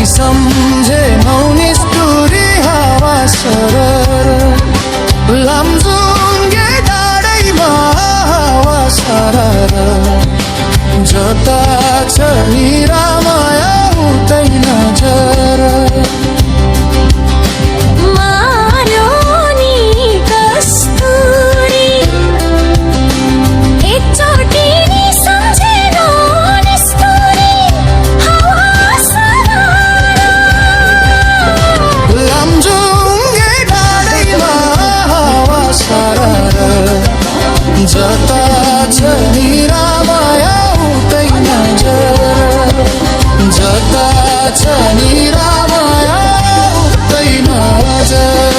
सम्झेनौ निष्ठुरी हावा सरर लमजुङ्गे डाँडैमा हावा सरर जता छ निरामया उतै नजर जता छ निरामया उतै नजर जता छ निरामया उतै नजर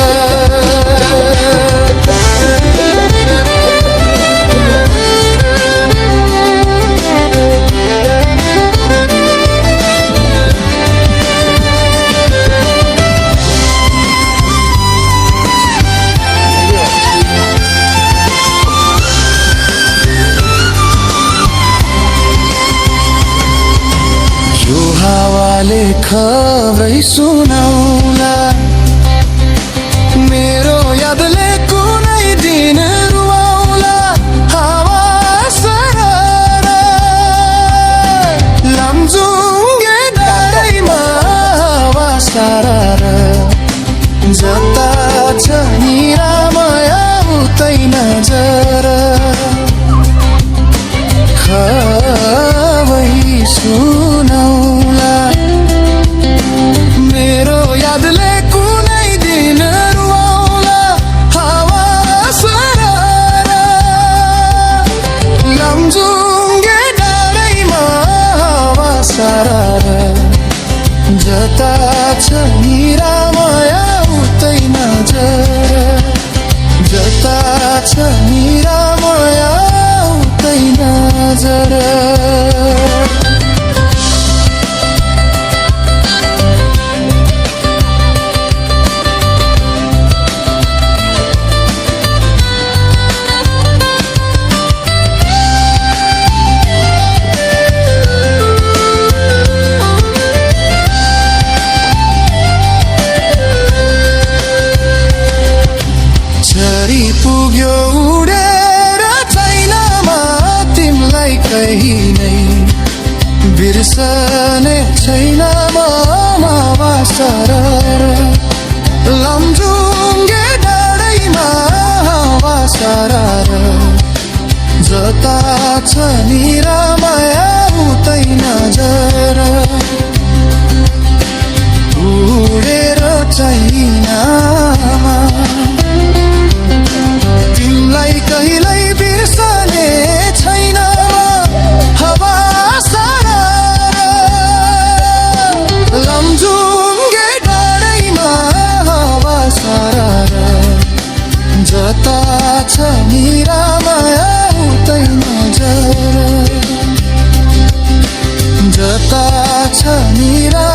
हावाले खबै सुनाउला मेरो यादले कुनै दिन रुवाउला हावा सरर लमजुङ्गे डाँडैमा हावा सरर जता छ निरामया उतै नजर खबै सुनाउला मेरो यादले कुनै दिन रुवाउला हावा सरर लमजुङ्गे डाँडैमा हावा सरर जता छ निरामया उतै नजर जता छ निरामया उतै नजर पुग्यो उडेर छैनमा तिमलाई कहिनै बिर्सने छैन मावा सरर लमजुङ्गे डाँडैमा हावा सरर जता छ निरामया उतै नजर उडेर छैनमा तिमलाई कहिल्यै बिर्सने छैन हावा सरर लमजुङ्गे डाँडैमा हावा सरर जता छ निरामया उतै नजर जता छ निरा